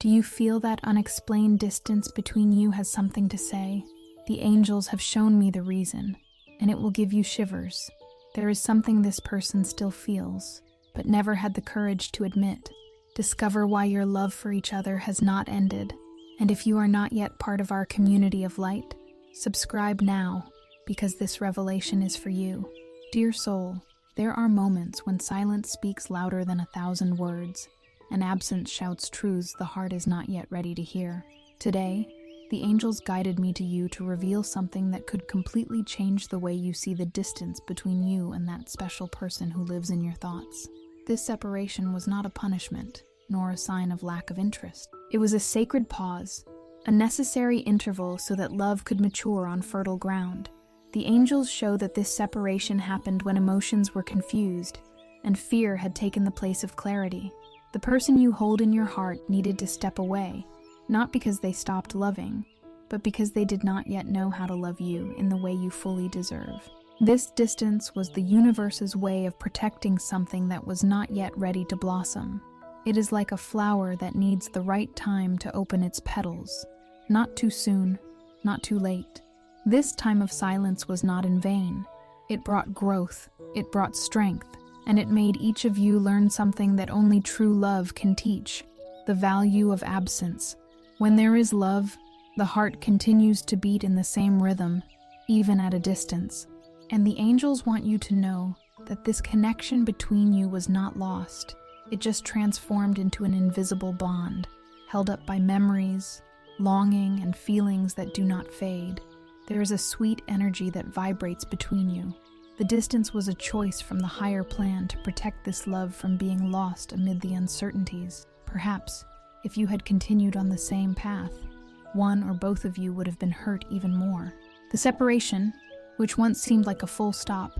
Do you feel that unexplained distance between you has something to say? The angels have shown me the reason, and it will give you shivers. There is something this person still feels, but never had the courage to admit. Discover why your love for each other has not ended. And if you are not yet part of our community of light, subscribe now, because this revelation is for you. Dear soul, there are moments when silence speaks louder than 1,000 words, and absence shouts truths the heart is not yet ready to hear. Today, the angels guided me to you to reveal something that could completely change the way you see the distance between you and that special person who lives in your thoughts. This separation was not a punishment, nor a sign of lack of interest. It was a sacred pause, a necessary interval so that love could mature on fertile ground. The angels show that this separation happened when emotions were confused, and fear had taken the place of clarity. The person you hold in your heart needed to step away, not because they stopped loving, but because they did not yet know how to love you in the way you fully deserve. This distance was the universe's way of protecting something that was not yet ready to blossom. It is like a flower that needs the right time to open its petals. Not too soon, not too late. This time of silence was not in vain. It brought growth, it brought strength, and it made each of you learn something that only true love can teach: the value of absence. When there is love, the heart continues to beat in the same rhythm, even at a distance. And the angels want you to know that this connection between you was not lost. It just transformed into an invisible bond, held up by memories, longing, and feelings that do not fade. There is a sweet energy that vibrates between you. The distance was a choice from the higher plan to protect this love from being lost amid the uncertainties. Perhaps, if you had continued on the same path, one or both of you would have been hurt even more. The separation, which once seemed like a full stop,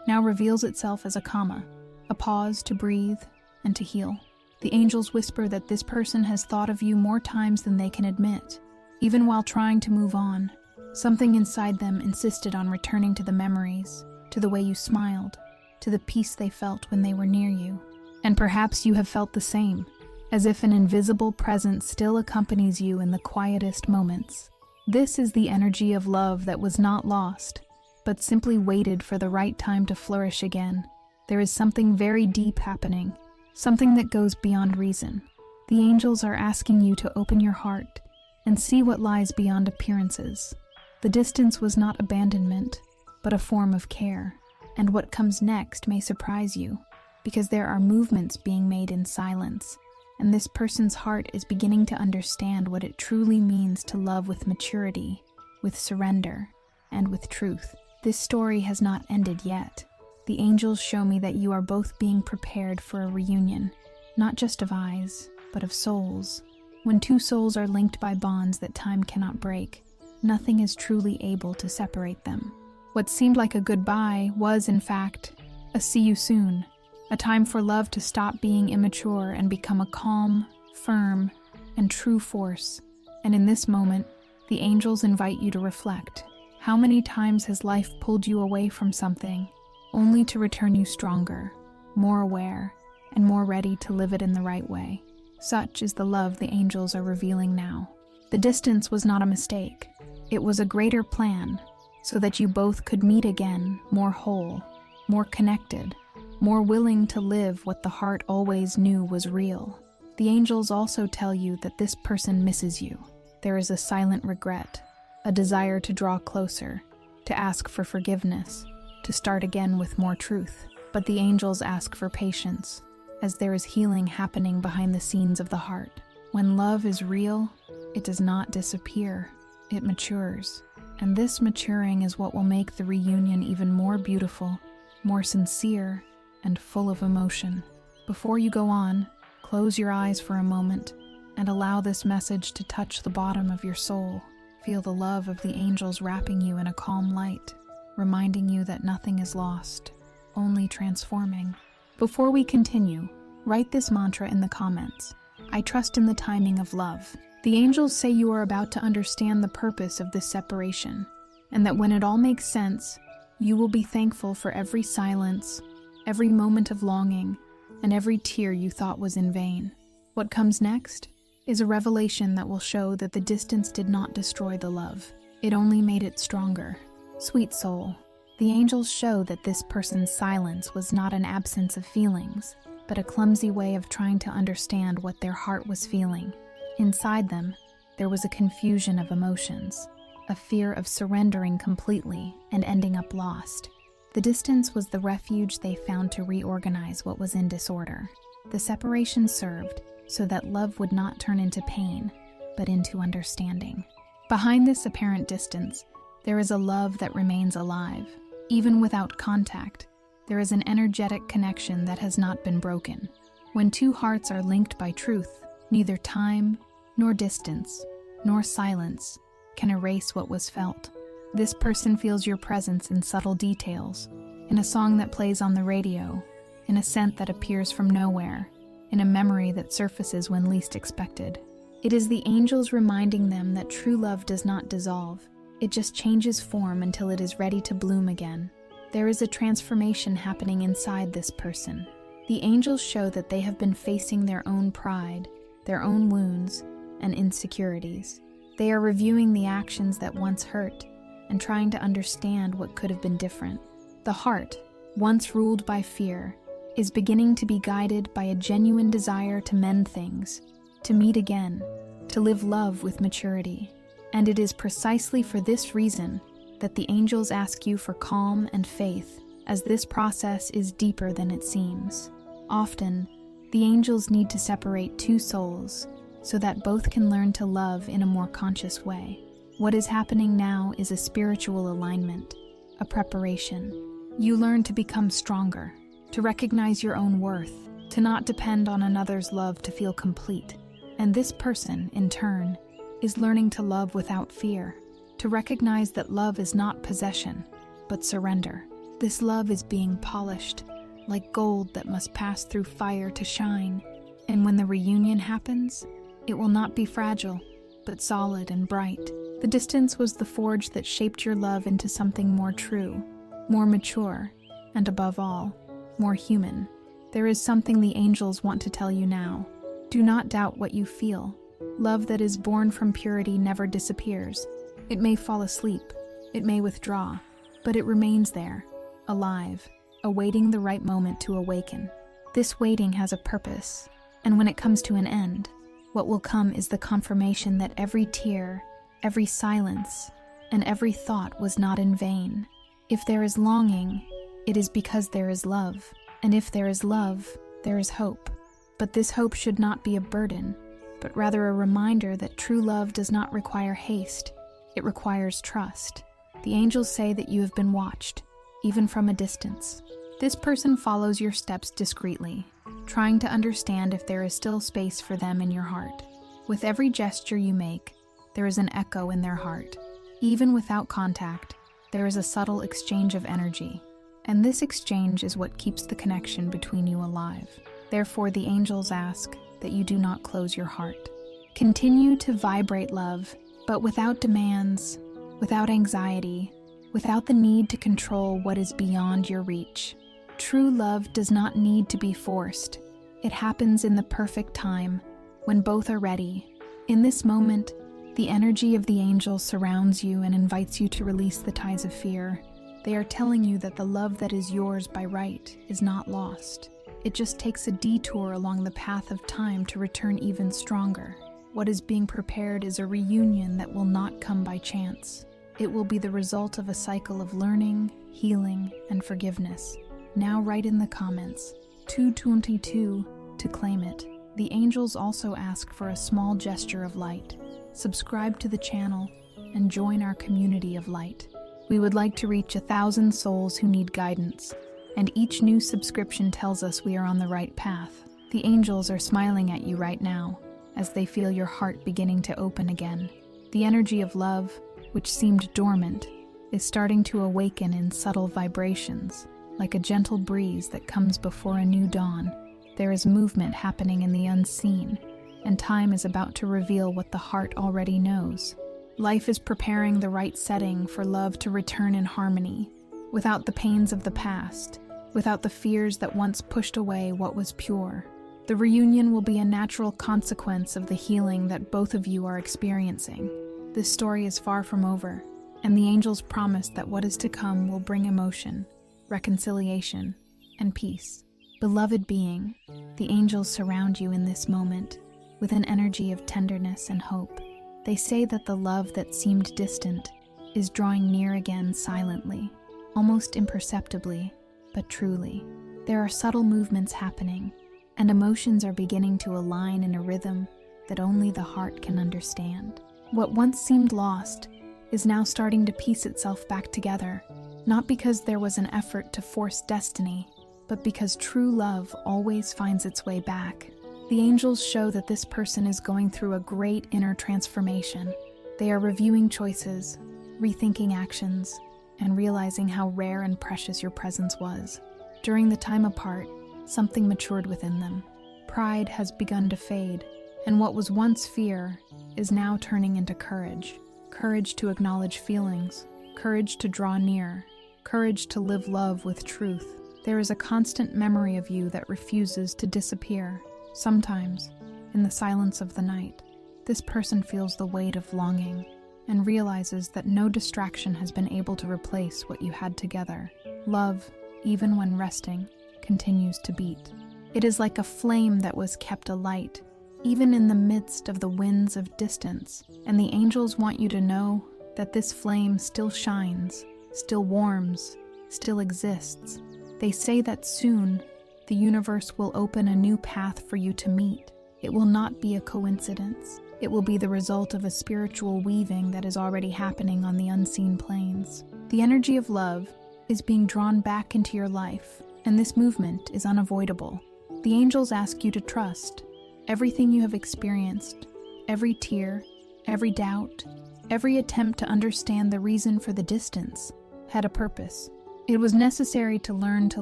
now reveals itself as a comma, a pause to breathe and to heal. The angels whisper that this person has thought of you more times than they can admit. Even while trying to move on, something inside them insisted on returning to the memories, to the way you smiled, to the peace they felt when they were near you. And perhaps you have felt the same, as if an invisible presence still accompanies you in the quietest moments. This is the energy of love that was not lost, but simply waited for the right time to flourish again. There is something very deep happening, something that goes beyond reason. The angels are asking you to open your heart and see what lies beyond appearances. The distance was not abandonment, but a form of care. And what comes next may surprise you, because there are movements being made in silence, and this person's heart is beginning to understand what it truly means to love with maturity, with surrender, and with truth. This story has not ended yet. The angels show me that you are both being prepared for a reunion, not just of eyes, but of souls. When two souls are linked by bonds that time cannot break, nothing is truly able to separate them. What seemed like a goodbye was, in fact, a see you soon, a time for love to stop being immature and become a calm, firm, and true force. And in this moment, the angels invite you to reflect. How many times has life pulled you away from something, only to return you stronger, more aware, and more ready to live it in the right way? Such is the love the angels are revealing now. The distance was not a mistake. It was a greater plan, so that you both could meet again, more whole, more connected, more willing to live what the heart always knew was real. The angels also tell you that this person misses you. There is a silent regret, a desire to draw closer, to ask for forgiveness, to start again with more truth. But the angels ask for patience, as there is healing happening behind the scenes of the heart. When love is real, it does not disappear, it matures. And this maturing is what will make the reunion even more beautiful, more sincere, and full of emotion. Before you go on, close your eyes for a moment and allow this message to touch the bottom of your soul. Feel the love of the angels wrapping you in a calm light, reminding you that nothing is lost, only transforming. Before we continue, write this mantra in the comments. I trust in the timing of love. The angels say you are about to understand the purpose of this separation, and that when it all makes sense, you will be thankful for every silence, every moment of longing, and every tear you thought was in vain. What comes next? is a revelation that will show that the distance did not destroy the love. It only made it stronger. Sweet soul, the angels show that this person's silence was not an absence of feelings, but a clumsy way of trying to understand what their heart was feeling. Inside them, there was a confusion of emotions, a fear of surrendering completely and ending up lost. The distance was the refuge they found to reorganize what was in disorder. The separation served so that love would not turn into pain, but into understanding. Behind this apparent distance, there is a love that remains alive. Even without contact, there is an energetic connection that has not been broken. When two hearts are linked by truth, neither time, nor distance, nor silence can erase what was felt. This person feels your presence in subtle details, in a song that plays on the radio, in a scent that appears from nowhere, in a memory that surfaces when least expected. It is the angels reminding them that true love does not dissolve. It just changes form until it is ready to bloom again. There is a transformation happening inside this person. The angels show that they have been facing their own pride, their own wounds, and insecurities. They are reviewing the actions that once hurt and trying to understand what could have been different. The heart, once ruled by fear, is beginning to be guided by a genuine desire to mend things, to meet again, to live love with maturity. And it is precisely for this reason that the angels ask you for calm and faith, as this process is deeper than it seems. Often, the angels need to separate two souls so that both can learn to love in a more conscious way. What is happening now is a spiritual alignment, a preparation. You learn to become stronger, to recognize your own worth, to not depend on another's love to feel complete. And this person, in turn, is learning to love without fear, to recognize that love is not possession, but surrender. This love is being polished, like gold that must pass through fire to shine. And when the reunion happens, it will not be fragile, but solid and bright. The distance was the forge that shaped your love into something more true, more mature, and above all, more human. There is something the angels want to tell you now. Do not doubt what you feel. Love that is born from purity never disappears. It may fall asleep, it may withdraw, but it remains there, alive, awaiting the right moment to awaken. This waiting has a purpose, and when it comes to an end, what will come is the confirmation that every tear, every silence, and every thought was not in vain. If there is longing, it is because there is love, and if there is love, there is hope. But this hope should not be a burden, but rather a reminder that true love does not require haste, it requires trust. The angels say that you have been watched, even from a distance. This person follows your steps discreetly, trying to understand if there is still space for them in your heart. With every gesture you make, there is an echo in their heart. Even without contact, there is a subtle exchange of energy, and this exchange is what keeps the connection between you alive. Therefore, the angels ask that you do not close your heart. Continue to vibrate love, but without demands, without anxiety, without the need to control what is beyond your reach. True love does not need to be forced. It happens in the perfect time, when both are ready. In this moment, the energy of the angels surrounds you and invites you to release the ties of fear. They are telling you that the love that is yours by right is not lost. It just takes a detour along the path of time to return even stronger. What is being prepared is a reunion that will not come by chance. It will be the result of a cycle of learning, healing, and forgiveness. Now write in the comments, 222, to claim it. The angels also ask for a small gesture of light. Subscribe to the channel and join our community of light. We would like to reach 1,000 souls who need guidance, and each new subscription tells us we are on the right path. The angels are smiling at you right now, as they feel your heart beginning to open again. The energy of love, which seemed dormant, is starting to awaken in subtle vibrations, like a gentle breeze that comes before a new dawn. There is movement happening in the unseen, and time is about to reveal what the heart already knows. Life is preparing the right setting for love to return in harmony, without the pains of the past, without the fears that once pushed away what was pure. The reunion will be a natural consequence of the healing that both of you are experiencing. This story is far from over, and the angels promise that what is to come will bring emotion, reconciliation, and peace. Beloved being, the angels surround you in this moment with an energy of tenderness and hope. They say that the love that seemed distant is drawing near again silently, almost imperceptibly, but truly. There are subtle movements happening, and emotions are beginning to align in a rhythm that only the heart can understand. What once seemed lost is now starting to piece itself back together, not because there was an effort to force destiny, but because true love always finds its way back. The angels show that this person is going through a great inner transformation. They are reviewing choices, rethinking actions, and realizing how rare and precious your presence was. During the time apart, something matured within them. Pride has begun to fade, and what was once fear is now turning into courage. Courage to acknowledge feelings, courage to draw near, courage to live love with truth. There is a constant memory of you that refuses to disappear. Sometimes, in the silence of the night, this person feels the weight of longing and realizes that no distraction has been able to replace what you had together. Love, even when resting, continues to beat. It is like a flame that was kept alight, even in the midst of the winds of distance, and the angels want you to know that this flame still shines, still warms, still exists. They say that soon, the universe will open a new path for you to meet. It will not be a coincidence. It will be the result of a spiritual weaving that is already happening on the unseen planes. The energy of love is being drawn back into your life, and this movement is unavoidable. The angels ask you to trust. Everything you have experienced, every tear, every doubt, every attempt to understand the reason for the distance, had a purpose. It was necessary to learn to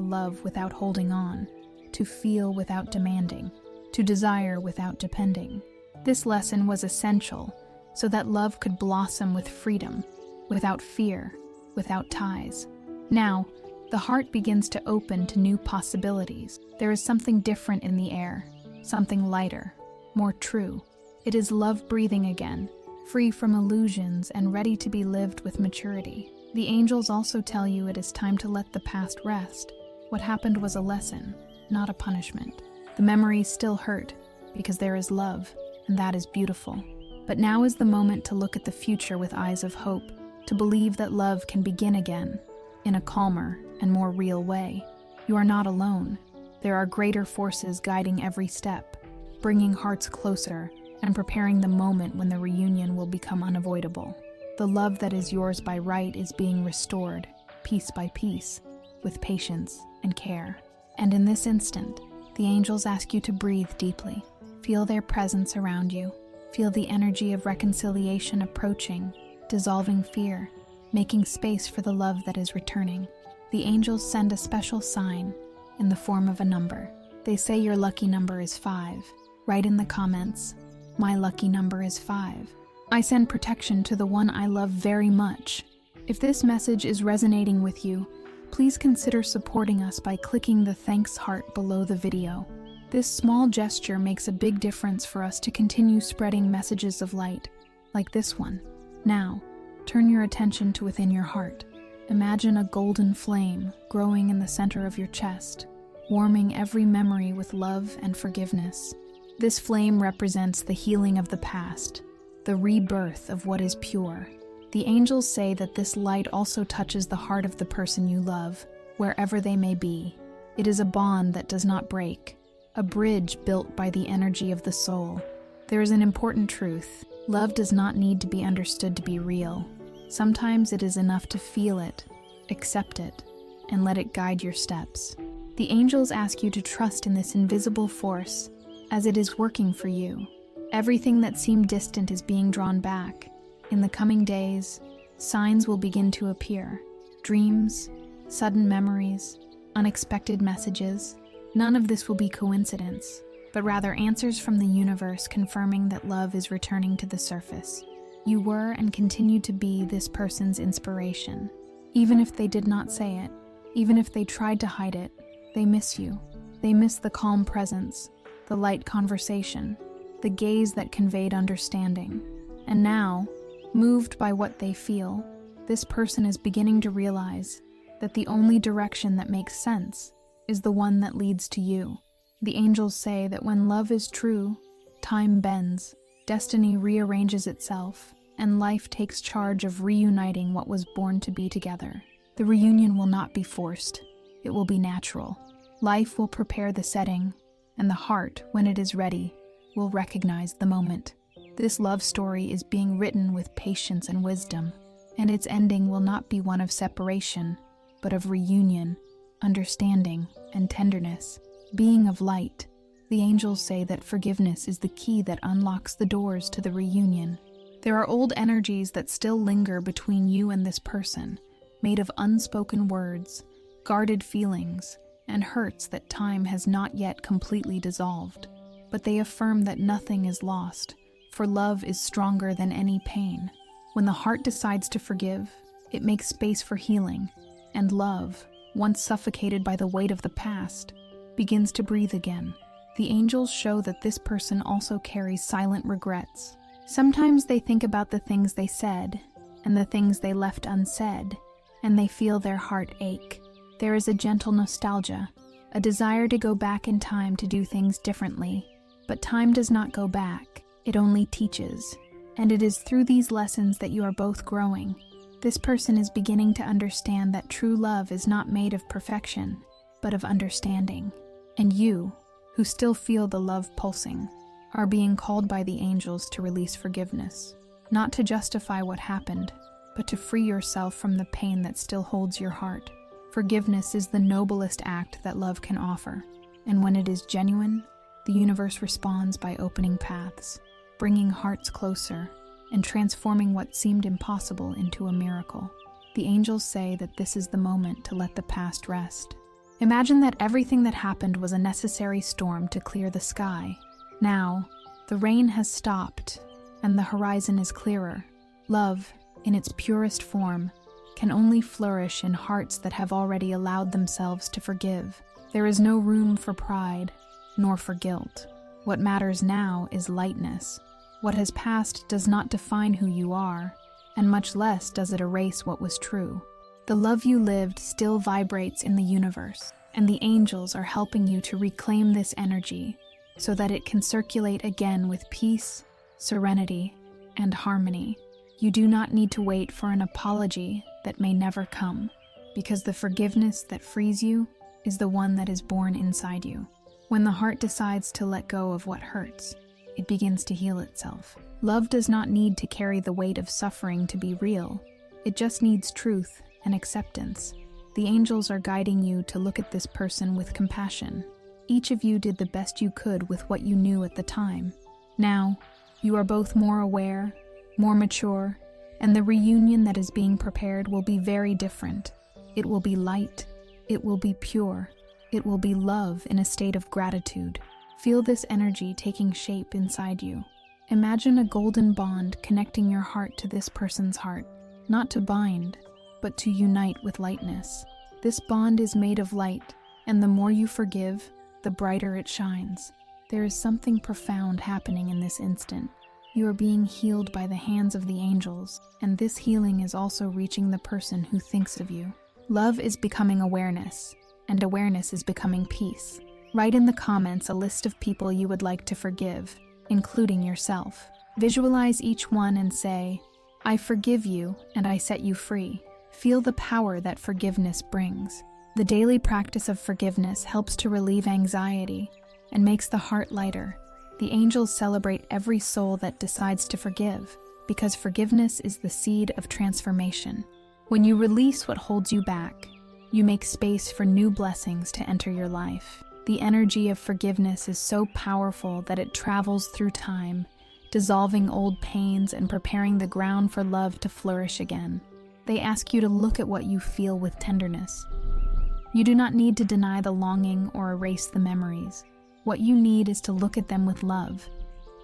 love without holding on, to feel without demanding, to desire without depending. This lesson was essential so that love could blossom with freedom, without fear, without ties. Now, the heart begins to open to new possibilities. There is something different in the air, something lighter, more true. It is love breathing again, free from illusions and ready to be lived with maturity. The angels also tell you it is time to let the past rest. What happened was a lesson, not a punishment. The memories still hurt because there is love, and that is beautiful. But now is the moment to look at the future with eyes of hope, to believe that love can begin again, in a calmer and more real way. You are not alone. There are greater forces guiding every step, bringing hearts closer and preparing the moment when the reunion will become unavoidable. The love that is yours by right is being restored, piece by piece, with patience and care. And in this instant, the angels ask you to breathe deeply. Feel their presence around you. Feel the energy of reconciliation approaching, dissolving fear, making space for the love that is returning. The angels send a special sign in the form of a number. They say your lucky number is 5. Write in the comments, "My lucky number is 5. I send protection to the one I love very much." If this message is resonating with you, please consider supporting us by clicking the thanks heart below the video. This small gesture makes a big difference for us to continue spreading messages of light, like this one. Now, turn your attention to within your heart. Imagine a golden flame growing in the center of your chest, warming every memory with love and forgiveness. This flame represents the healing of the past, the rebirth of what is pure. The angels say that this light also touches the heart of the person you love, wherever they may be. It is a bond that does not break, a bridge built by the energy of the soul. There is an important truth. Love does not need to be understood to be real. Sometimes it is enough to feel it, accept it, and let it guide your steps. The angels ask you to trust in this invisible force, as it is working for you. Everything that seemed distant is being drawn back. In the coming days, signs will begin to appear. Dreams, sudden memories, unexpected messages. None of this will be coincidence, but rather answers from the universe confirming that love is returning to the surface. You were and continue to be this person's inspiration. Even if they did not say it, even if they tried to hide it, they miss you. They miss the calm presence, the light conversation, the gaze that conveyed understanding. And now, moved by what they feel, this person is beginning to realize that the only direction that makes sense is the one that leads to you. The angels say that when love is true, time bends, destiny rearranges itself, and life takes charge of reuniting what was born to be together. The reunion will not be forced. It will be natural. Life will prepare the setting, and the heart, when it is ready, will recognize the moment. This love story is being written with patience and wisdom, and its ending will not be one of separation, but of reunion, understanding, and tenderness. Being of light, the angels say that forgiveness is the key that unlocks the doors to the reunion. There are old energies that still linger between you and this person, made of unspoken words, guarded feelings, and hurts that time has not yet completely dissolved. But they affirm that nothing is lost, for love is stronger than any pain. When the heart decides to forgive, it makes space for healing, and love, once suffocated by the weight of the past, begins to breathe again. The angels show that this person also carries silent regrets. Sometimes they think about the things they said, and the things they left unsaid, and they feel their heart ache. There is a gentle nostalgia, a desire to go back in time to do things differently. But time does not go back, it only teaches. And it is through these lessons that you are both growing. This person is beginning to understand that true love is not made of perfection, but of understanding. And you, who still feel the love pulsing, are being called by the angels to release forgiveness. Not to justify what happened, but to free yourself from the pain that still holds your heart. Forgiveness is the noblest act that love can offer, and when it is genuine, the universe responds by opening paths, bringing hearts closer, and transforming what seemed impossible into a miracle. The angels say that this is the moment to let the past rest. Imagine that everything that happened was a necessary storm to clear the sky. Now, the rain has stopped, and the horizon is clearer. Love, in its purest form, can only flourish in hearts that have already allowed themselves to forgive. There is no room for pride, nor for guilt. What matters now is lightness. What has passed does not define who you are, and much less does it erase what was true. The love you lived still vibrates in the universe, and the angels are helping you to reclaim this energy so that it can circulate again with peace, serenity, and harmony. You do not need to wait for an apology that may never come, because the forgiveness that frees you is the one that is born inside you. When the heart decides to let go of what hurts, it begins to heal itself. Love does not need to carry the weight of suffering to be real. It just needs truth and acceptance. The angels are guiding you to look at this person with compassion. Each of you did the best you could with what you knew at the time. Now, you are both more aware, more mature, and the reunion that is being prepared will be very different. It will be light. It will be pure. It will be love in a state of gratitude. Feel this energy taking shape inside you. Imagine a golden bond connecting your heart to this person's heart, not to bind, but to unite with lightness. This bond is made of light, and the more you forgive, the brighter it shines. There is something profound happening in this instant. You are being healed by the hands of the angels, and this healing is also reaching the person who thinks of you. Love is becoming awareness, and awareness is becoming peace. Write in the comments a list of people you would like to forgive, including yourself. Visualize each one and say, "I forgive you and I set you free." Feel the power that forgiveness brings. The daily practice of forgiveness helps to relieve anxiety and makes the heart lighter. The angels celebrate every soul that decides to forgive, because forgiveness is the seed of transformation. When you release what holds you back, you make space for new blessings to enter your life. The energy of forgiveness is so powerful that it travels through time, dissolving old pains and preparing the ground for love to flourish again. They ask you to look at what you feel with tenderness. You do not need to deny the longing or erase the memories. What you need is to look at them with love,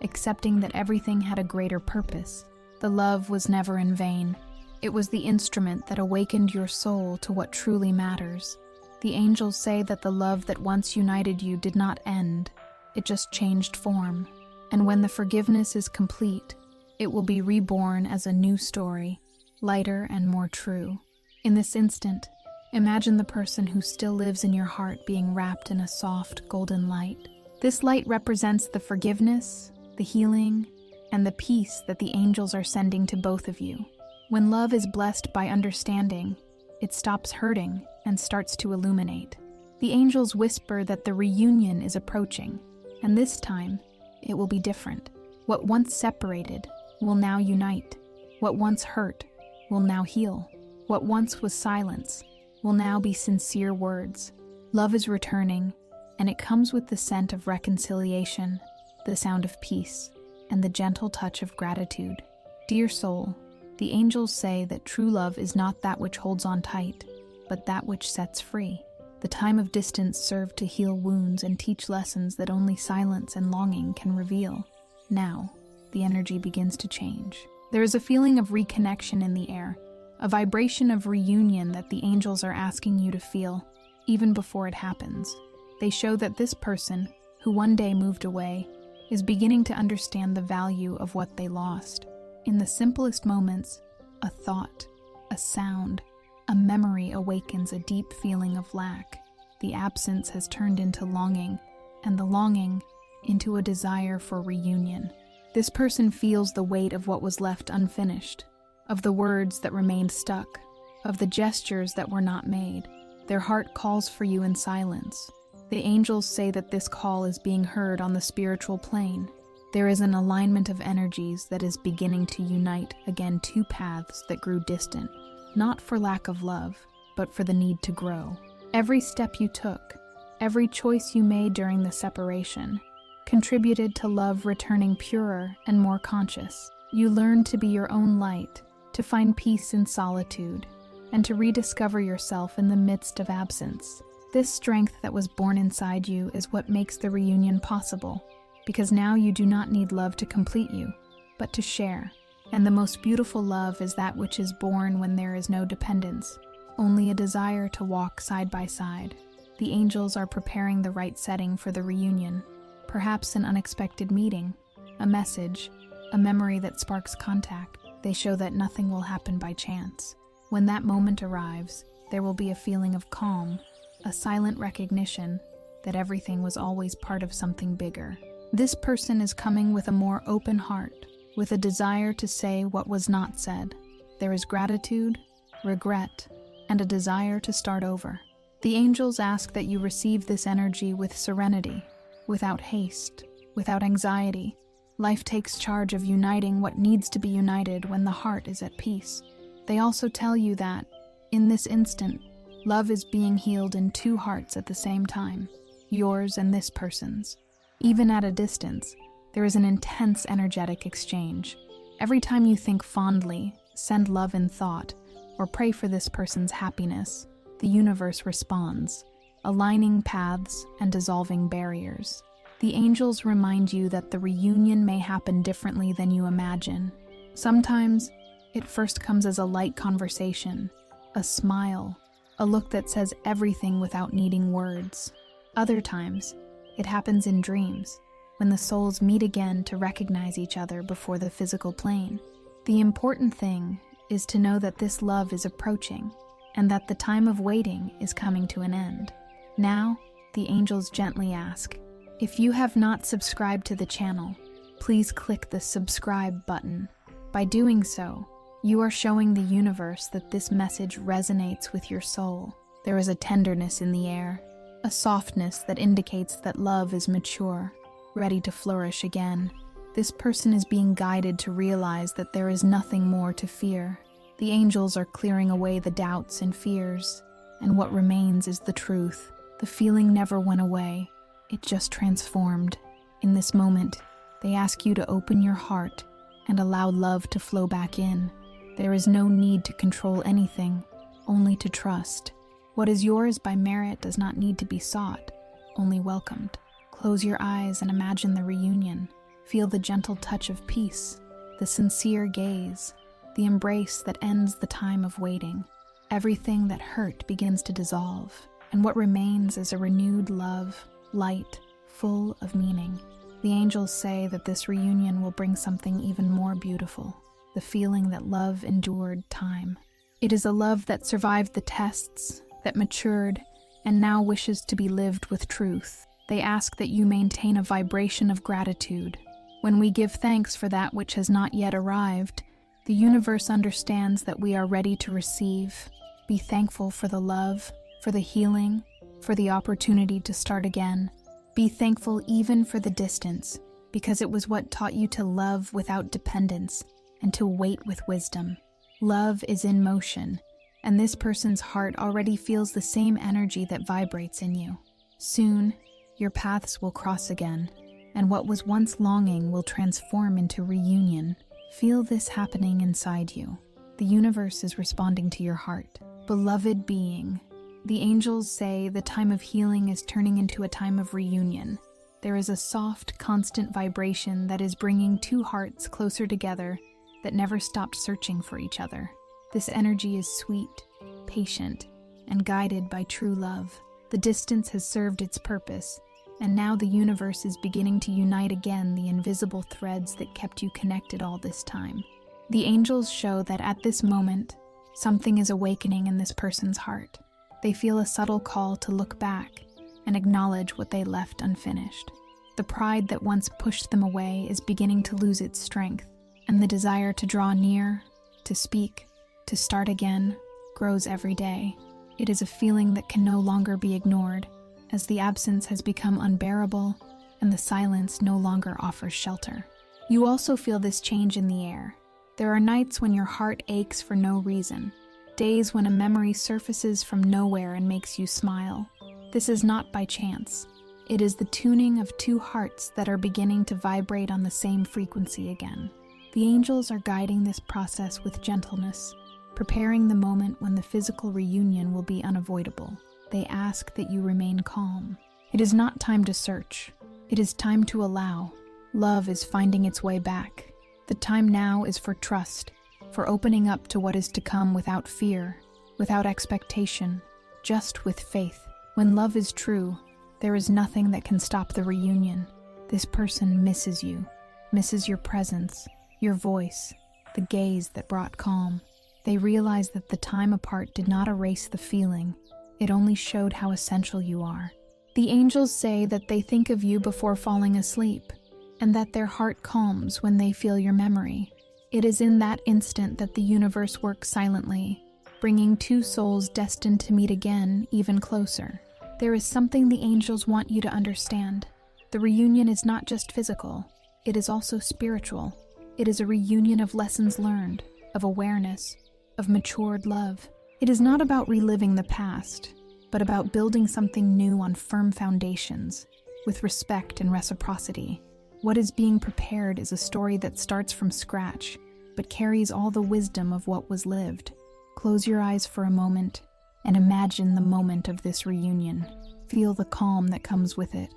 accepting that everything had a greater purpose. The love was never in vain. It was the instrument that awakened your soul to what truly matters. The angels say that the love that once united you did not end. it just changed form. And when the forgiveness is complete, it will be reborn as a new story, lighter and more true. In this instant, imagine the person who still lives in your heart being wrapped in a soft, golden light. This light represents the forgiveness, the healing, and the peace that the angels are sending to both of you. When love is blessed by understanding, it stops hurting and starts to illuminate. The angels whisper that the reunion is approaching, and this time, it will be different. What once separated will now unite. What once hurt will now heal. What once was silence will now be sincere words. Love is returning, and it comes with the scent of reconciliation, the sound of peace, and the gentle touch of gratitude. Dear soul, the angels say that true love is not that which holds on tight, but that which sets free. The time of distance served to heal wounds and teach lessons that only silence and longing can reveal. Now, the energy begins to change. There is a feeling of reconnection in the air, a vibration of reunion that the angels are asking you to feel, even before it happens. They show that this person, who one day moved away, is beginning to understand the value of what they lost. In the simplest moments, a thought, a sound, a memory awakens a deep feeling of lack. The absence has turned into longing, and the longing into a desire for reunion. This person feels the weight of what was left unfinished, of the words that remained stuck, of the gestures that were not made. Their heart calls for you in silence. The angels say that this call is being heard on the spiritual plane. There is an alignment of energies that is beginning to unite again two paths that grew distant, not for lack of love, but for the need to grow. Every step you took, every choice you made during the separation, contributed to love returning purer and more conscious. You learned to be your own light, to find peace in solitude, and to rediscover yourself in the midst of absence. This strength that was born inside you is what makes the reunion possible, because now you do not need love to complete you, but to share. And the most beautiful love is that which is born when there is no dependence, only a desire to walk side by side. The angels are preparing the right setting for the reunion, perhaps an unexpected meeting, a message, a memory that sparks contact. They show that nothing will happen by chance. When that moment arrives, there will be a feeling of calm, a silent recognition that everything was always part of something bigger. This person is coming with a more open heart, with a desire to say what was not said. There is gratitude, regret, and a desire to start over. The angels ask that you receive this energy with serenity, without haste, without anxiety. Life takes charge of uniting what needs to be united when the heart is at peace. They also tell you that, in this instant, love is being healed in two hearts at the same time, yours and this person's. Even at a distance, there is an intense energetic exchange. Every time you think fondly, send love in thought, or pray for this person's happiness, the universe responds, aligning paths and dissolving barriers. The angels remind you that the reunion may happen differently than you imagine. Sometimes, it first comes as a light conversation, a smile, a look that says everything without needing words. Other times, it happens in dreams, when the souls meet again to recognize each other before the physical plane. The important thing is to know that this love is approaching, and that the time of waiting is coming to an end. Now, the angels gently ask, if you have not subscribed to the channel, please click the subscribe button. By doing so, you are showing the universe that this message resonates with your soul. There is a tenderness in the air, a softness that indicates that love is mature, ready to flourish again. This person is being guided to realize that there is nothing more to fear. The angels are clearing away the doubts and fears, and what remains is the truth. The feeling never went away, it just transformed. In this moment, they ask you to open your heart and allow love to flow back in. There is no need to control anything, only to trust. What is yours by merit does not need to be sought, only welcomed. Close your eyes and imagine the reunion. Feel the gentle touch of peace, the sincere gaze, the embrace that ends the time of waiting. Everything that hurt begins to dissolve, and what remains is a renewed love, light, full of meaning. The angels say that this reunion will bring something even more beautiful, the feeling that love endured time. It is a love that survived the tests, that matured, and now wishes to be lived with truth. They ask that you maintain a vibration of gratitude. When we give thanks for that which has not yet arrived, the universe understands that we are ready to receive. Be thankful for the love, for the healing, for the opportunity to start again. Be thankful even for the distance, because it was what taught you to love without dependence and to wait with wisdom. Love is in motion, and this person's heart already feels the same energy that vibrates in you. Soon, your paths will cross again, and what was once longing will transform into reunion. Feel this happening inside you. The universe is responding to your heart. Beloved being, the angels say the time of healing is turning into a time of reunion. There is a soft, constant vibration that is bringing two hearts closer together that never stopped searching for each other. This energy is sweet, patient, and guided by true love. The distance has served its purpose, and now the universe is beginning to unite again the invisible threads that kept you connected all this time. The angels show that at this moment, something is awakening in this person's heart. They feel a subtle call to look back and acknowledge what they left unfinished. The pride that once pushed them away is beginning to lose its strength, and the desire to draw near, to speak, to start again, grows every day. It is a feeling that can no longer be ignored, as the absence has become unbearable and the silence no longer offers shelter. You also feel this change in the air. There are nights when your heart aches for no reason, days when a memory surfaces from nowhere and makes you smile. This is not by chance. It is the tuning of two hearts that are beginning to vibrate on the same frequency again. The angels are guiding this process with gentleness, preparing the moment when the physical reunion will be unavoidable. They ask that you remain calm. It is not time to search. It is time to allow. Love is finding its way back. The time now is for trust, for opening up to what is to come without fear, without expectation, just with faith. When love is true, there is nothing that can stop the reunion. This person misses you, misses your presence, your voice, the gaze that brought calm. They realize that the time apart did not erase the feeling. It only showed how essential you are. The angels say that they think of you before falling asleep, and that their heart calms when they feel your memory. It is in that instant that the universe works silently, bringing two souls destined to meet again even closer. There is something the angels want you to understand. The reunion is not just physical, it is also spiritual. It is a reunion of lessons learned, of awareness, of matured love. It is not about reliving the past, but about building something new on firm foundations, with respect and reciprocity. What is being prepared is a story that starts from scratch, but carries all the wisdom of what was lived. Close your eyes for a moment and imagine the moment of this reunion. Feel the calm that comes with it,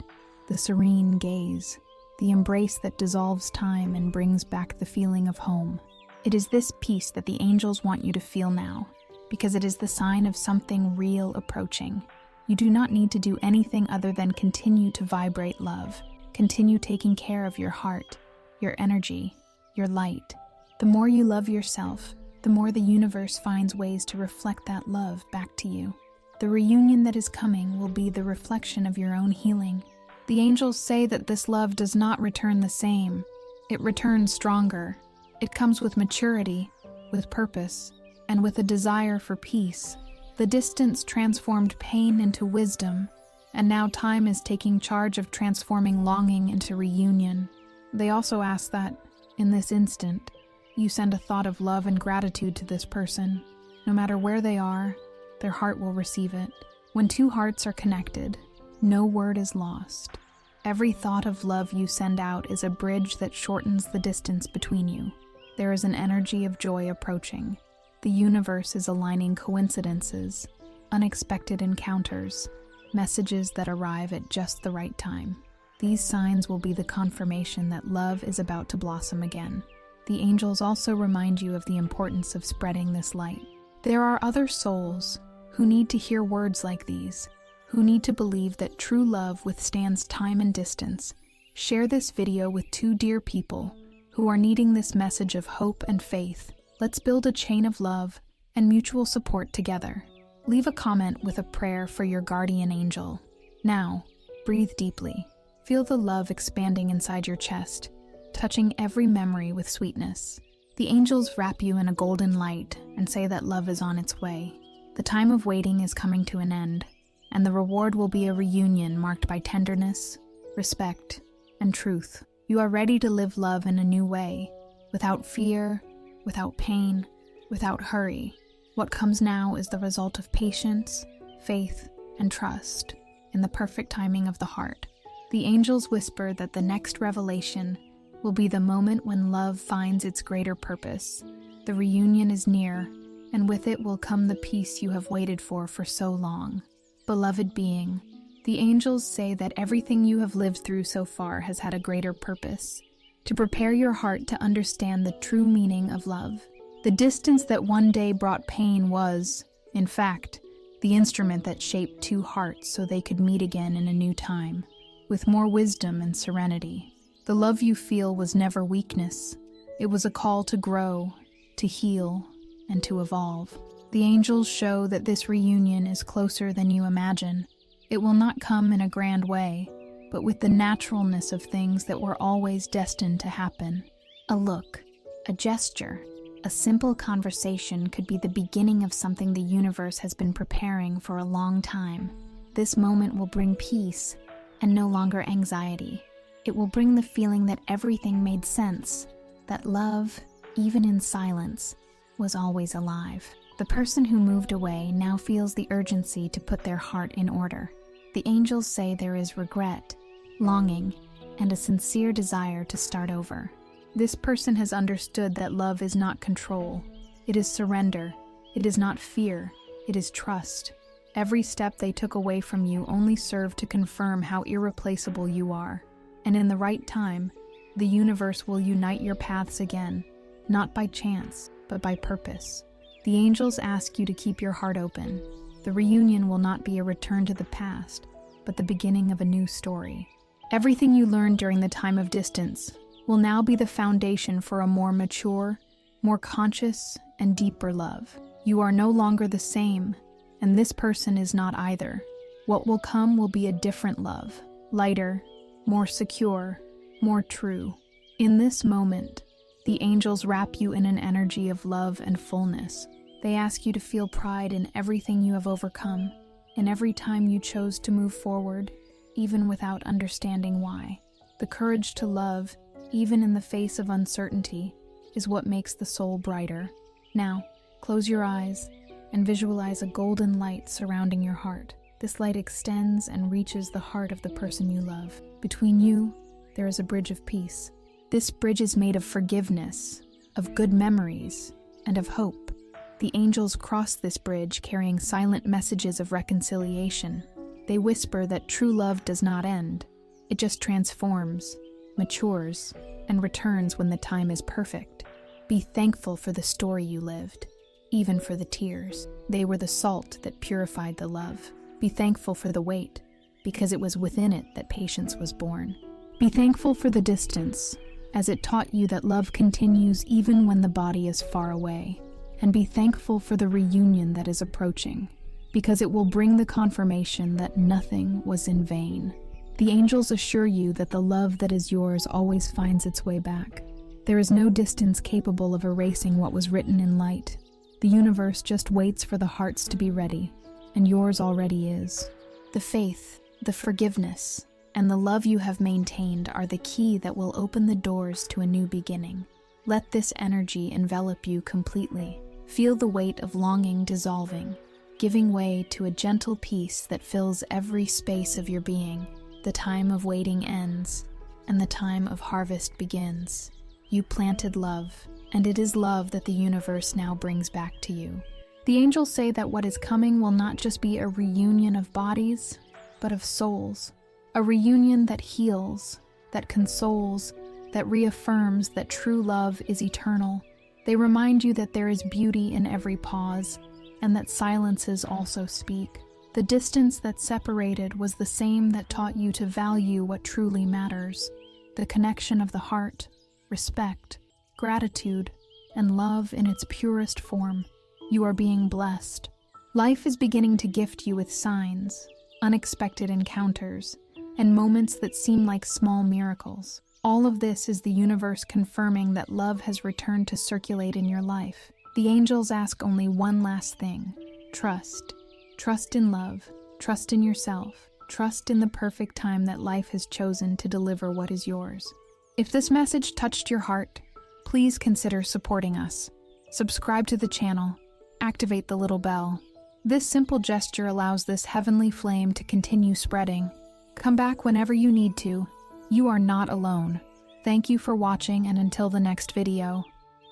the serene gaze, the embrace that dissolves time and brings back the feeling of home. It is this peace that the angels want you to feel now, because it is the sign of something real approaching. You do not need to do anything other than continue to vibrate love. Continue taking care of your heart, your energy, your light. The more you love yourself, the more the universe finds ways to reflect that love back to you. The reunion that is coming will be the reflection of your own healing. The angels say that this love does not return the same. It returns stronger. It comes with maturity, with purpose, and with a desire for peace. The distance transformed pain into wisdom, and now time is taking charge of transforming longing into reunion. They also ask that, in this instant, you send a thought of love and gratitude to this person. No matter where they are, their heart will receive it. When two hearts are connected, no word is lost. Every thought of love you send out is a bridge that shortens the distance between you. There is an energy of joy approaching. The universe is aligning coincidences, unexpected encounters, messages that arrive at just the right time. These signs will be the confirmation that love is about to blossom again. The angels also remind you of the importance of spreading this light. There are other souls who need to hear words like these. who need to believe that true love withstands time and distance. Share this video with 2 dear people who are needing this message of hope and faith. Let's build a chain of love and mutual support together. Leave a comment with a prayer for your guardian angel. Now, breathe deeply. Feel the love expanding inside your chest, touching every memory with sweetness. The angels wrap you in a golden light and say that love is on its way. The time of waiting is coming to an end, and the reward will be a reunion marked by tenderness, respect, and truth. You are ready to live love in a new way, without fear, without pain, without hurry. What comes now is the result of patience, faith, and trust in the perfect timing of the heart. The angels whisper that the next revelation will be the moment when love finds its greater purpose. The reunion is near, and with it will come the peace you have waited for so long. Beloved being, the angels say that everything you have lived through so far has had a greater purpose, to prepare your heart to understand the true meaning of love. The distance that one day brought pain was, in fact, the instrument that shaped 2 hearts so they could meet again in a new time, with more wisdom and serenity. The love you feel was never weakness. It was a call to grow, to heal, and to evolve. The angels show that this reunion is closer than you imagine. It will not come in a grand way, but with the naturalness of things that were always destined to happen. A look, a gesture, a simple conversation could be the beginning of something the universe has been preparing for a long time. This moment will bring peace and no longer anxiety. It will bring the feeling that everything made sense, that love, even in silence, was always alive. The person who moved away now feels the urgency to put their heart in order. The angels say there is regret, longing, and a sincere desire to start over. This person has understood that love is not control. It is surrender. It is not fear. It is trust. Every step they took away from you only served to confirm how irreplaceable you are. And in the right time, the universe will unite your paths again, not by chance, but by purpose. The angels ask you to keep your heart open. The reunion will not be a return to the past, but the beginning of a new story. Everything you learned during the time of distance will now be the foundation for a more mature, more conscious, and deeper love. You are no longer the same, and this person is not either. What will come will be a different love, lighter, more secure, more true. In this moment, the angels wrap you in an energy of love and fullness. They ask you to feel pride in everything you have overcome, in every time you chose to move forward, even without understanding why. The courage to love, even in the face of uncertainty, is what makes the soul brighter. Now, close your eyes and visualize a golden light surrounding your heart. This light extends and reaches the heart of the person you love. Between you, there is a bridge of peace. This bridge is made of forgiveness, of good memories, and of hope. The angels cross this bridge carrying silent messages of reconciliation. They whisper that true love does not end. It just transforms, matures, and returns when the time is perfect. Be thankful for the story you lived, even for the tears. They were the salt that purified the love. Be thankful for the wait, because it was within it that patience was born. Be thankful for the distance, as it taught you that love continues even when the body is far away. And be thankful for the reunion that is approaching, because it will bring the confirmation that nothing was in vain. The angels assure you that the love that is yours always finds its way back. There is no distance capable of erasing what was written in light. The universe just waits for the hearts to be ready, and yours already is. The faith, the forgiveness, and the love you have maintained are the key that will open the doors to a new beginning. Let this energy envelop you completely. Feel the weight of longing dissolving, giving way to a gentle peace that fills every space of your being. The time of waiting ends, and the time of harvest begins. You planted love, and it is love that the universe now brings back to you. The angels say that what is coming will not just be a reunion of bodies, but of souls. A reunion that heals, that consoles, that reaffirms that true love is eternal. They remind you that there is beauty in every pause, and that silences also speak. The distance that separated was the same that taught you to value what truly matters: the connection of the heart, respect, gratitude, and love in its purest form. You are being blessed. Life is beginning to gift you with signs, unexpected encounters, and moments that seem like small miracles. All of this is the universe confirming that love has returned to circulate in your life. The angels ask only one last thing: trust. Trust in love, trust in yourself, trust in the perfect time that life has chosen to deliver what is yours. If this message touched your heart, please consider supporting us. Subscribe to the channel, activate the little bell. This simple gesture allows this heavenly flame to continue spreading. Come back whenever you need to. You are not alone. Thank you for watching, and until the next video.